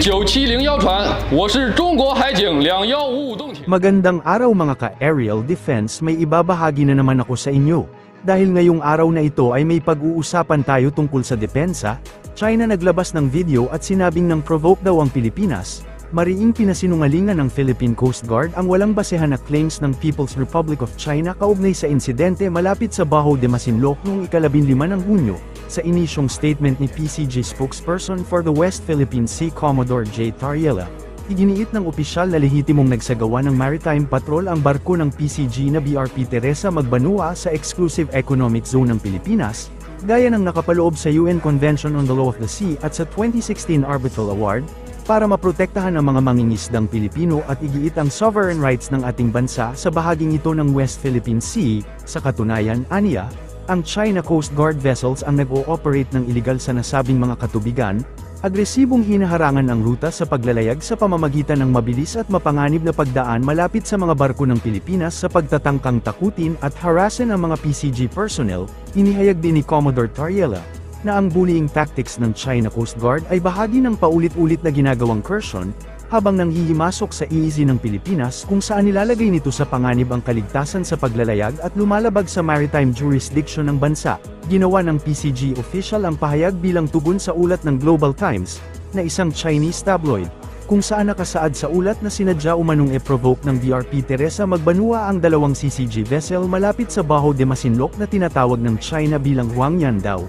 970谣传，我是中国海警215洞艇。 Magandang araw mga ka-aerial defense, may ibabahagi na naman ako sa inyo. Dahil ngayong araw na ito ay may pag-uusapan tayo tungkol sa depensa, China naglabas ng video at sinabing nang provoke daw ang Pilipinas. Mariing pinasinungalingan ng Philippine Coast Guard ang walang basehan na claims ng People's Republic of China kaugnay sa insidente malapit sa Bajo de Masinloc noong ika-15 ng Hunyo. Sa inisyong statement ni PCG spokesperson for the West Philippine Sea Commodore J. Tariela, iginiit ng opisyal na lehitimong nagsagawa ng maritime patrol ang barko ng PCG na BRP Teresa Magbanua sa Exclusive Economic Zone ng Pilipinas, gaya ng nakapaloob sa UN Convention on the Law of the Sea at sa 2016 Arbitral Award, para maprotektahan ang mga mangingisdang Pilipino at igiit ang sovereign rights ng ating bansa sa bahaging ito ng West Philippine Sea. Sa katunayan, aniya, ang China Coast Guard vessels ang nag-ooperate ng iligal sa nasabing mga katubigan, agresibong hinaharangan ang ruta sa paglalayag sa pamamagitan ng mabilis at mapanganib na pagdaan malapit sa mga barko ng Pilipinas sa pagtatangkang takutin at harasin ang mga PCG personnel. Inihayag din ni Commodore Tariela na ang bullying tactics ng China Coast Guard ay bahagi ng paulit-ulit na ginagawang incursion, habang nanghihimasok sa EEZ ng Pilipinas kung saan nilalagay nito sa panganib ang kaligtasan sa paglalayag at lumalabag sa maritime jurisdiction ng bansa. Ginawa ng PCG official ang pahayag bilang tugon sa ulat ng Global Times, na isang Chinese tabloid, kung saan nakasaad sa ulat na sinadya umanong e-provoke ng BRP Teresa Magbanua ang dalawang CCG vessel malapit sa Bajo de Masinloc na tinatawag ng China bilang Huangyan daw,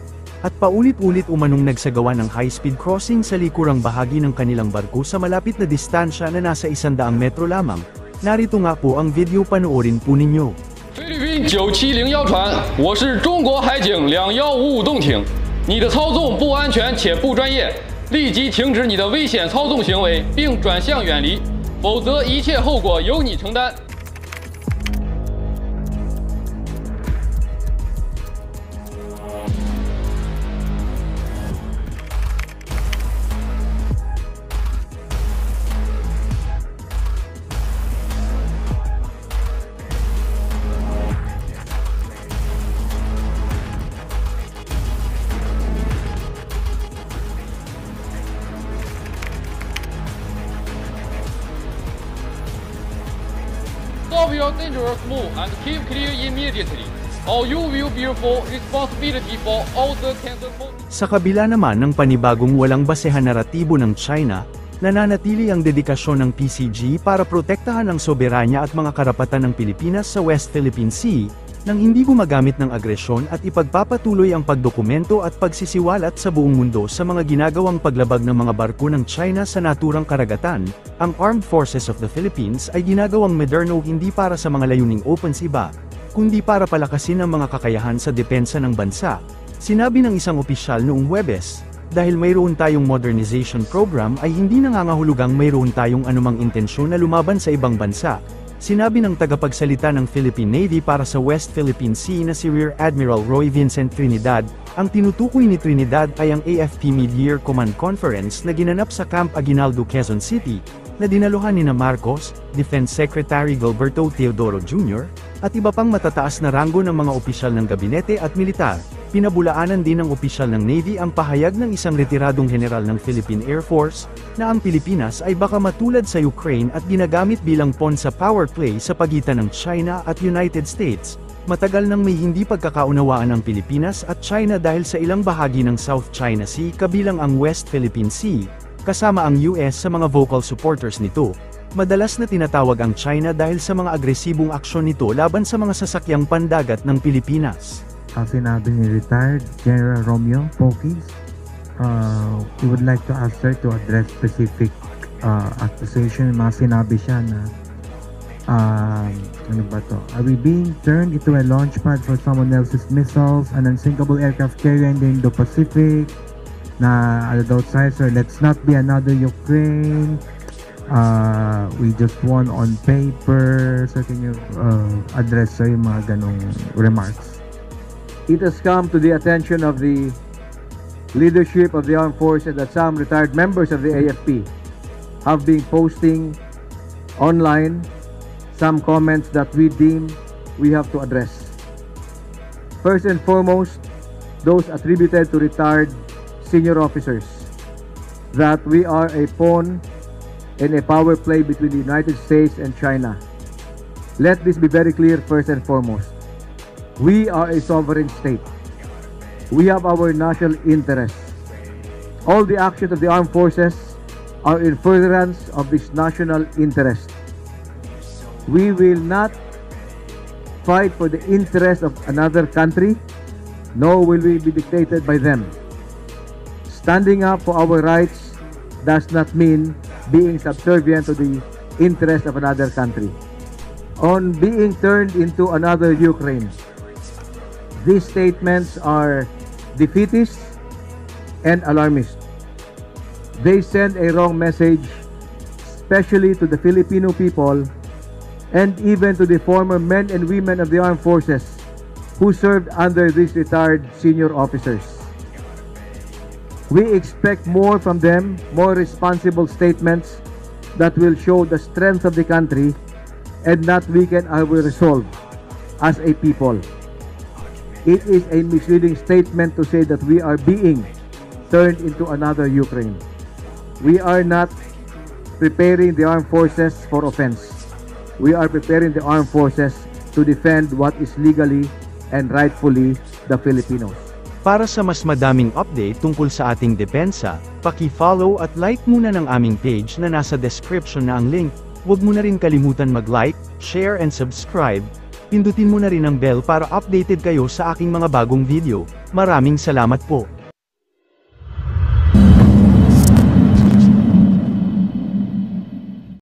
at paulit-ulit umanong nagsagawa ng high-speed crossing sa likurang bahagi ng kanilang barko sa malapit na distansya na nasa 100 metro lamang. Narito nga po ang video, panoorin po ninyo. 菲律宾970谣传，我是中国海警215洞艇，你的操纵不安全且不专业，立即停止你的危险操纵行为，并转向远离，否则一切后果由你承担。 Stop your dangerous move and keep clear immediately, or you will bear full responsibility for all the canceled. Sa kabila naman ng panibagong walang basehan naratibo ng China, nananatili ang dedikasyon ng PCG para protektahan ang soberanya at mga karapatan ng Pilipinas sa West Philippine Sea, nang hindi gumagamit ng agresyon at ipagpapatuloy ang pagdokumento at pagsisiwalat sa buong mundo sa mga ginagawang paglabag ng mga barko ng China sa naturang karagatan. Ang Armed Forces of the Philippines ay ginagawang moderno hindi para sa mga layuning opensiba, kundi para palakasin ang mga kakayahan sa depensa ng bansa. Sinabi ng isang opisyal noong Huwebes, dahil mayroon tayong modernization program ay hindi nangangahulugang mayroon tayong anumang intensyon na lumaban sa ibang bansa. Sinabi ng tagapagsalita ng Philippine Navy para sa West Philippine Sea na si Rear Admiral Roy Vincent Trinidad, ang tinutukoy ni Trinidad ay ang AFP Mid-Year Command Conference na ginanap sa Camp Aguinaldo, Quezon City, na dinaluhan ni Marcos, Defense Secretary Gilberto Teodoro Jr., at iba pang matataas na ranggo ng mga opisyal ng gabinete at militar. Pinabulaanan din ng opisyal ng Navy ang pahayag ng isang retiradong general ng Philippine Air Force, na ang Pilipinas ay baka matulad sa Ukraine at ginagamit bilang pawn sa power play sa pagitan ng China at United States. Matagal nang may hindi pagkakaunawaan ang Pilipinas at China dahil sa ilang bahagi ng South China Sea kabilang ang West Philippine Sea, kasama ang US sa mga vocal supporters nito. Madalas na tinatawag ang China dahil sa mga agresibong aksyon nito laban sa mga sasakyang pandagat ng Pilipinas. Ang sinabi ni retired General Romeo Poquis, we would like to ask her to address specific accusation. Mga sinabi siya na ano ba to? Are we being turned into a launch pad for someone else's missiles, an unsinkable aircraft carrier in the Indo-Pacific? Na ano daw tayo, sir, let's not be another Ukraine. We just won on paper. So can you address yung mga ganong remarks? It has come to the attention of the leadership of the armed forces that some retired members of the AFP have been posting online some comments that we deem we have to address. First and foremost, those attributed to retired senior officers. that we are a pawn in a power play between the United States and China. Let this be very clear first and foremost. We are a sovereign state. We have our national interests. All the actions of the armed forces are in furtherance of this national interest. We will not fight for the interest of another country, nor will we be dictated by them. Standing up for our rights does not mean being subservient to the interest of another country. On being turned into another Ukraine, these statements are defeatist and alarmist. They send a wrong message, especially to the Filipino people and even to the former men and women of the armed forces who served under these retired senior officers. We expect more from them, more responsible statements that will show the strength of the country and not weaken our resolve as a people. It is a misleading statement to say that we are being turned into another Ukraine. We are not preparing the armed forces for offense. We are preparing the armed forces to defend what is legally and rightfully the Filipinos. Para sa mas madaming update tungkol sa ating depensa, paki-follow at like muna ng aming page na nasa description na ang link. Huwag mo na rin kalimutan mag-like, share and subscribe. Pindutin mo na rin ang bell para updated kayo sa aking mga bagong video. Maraming salamat po.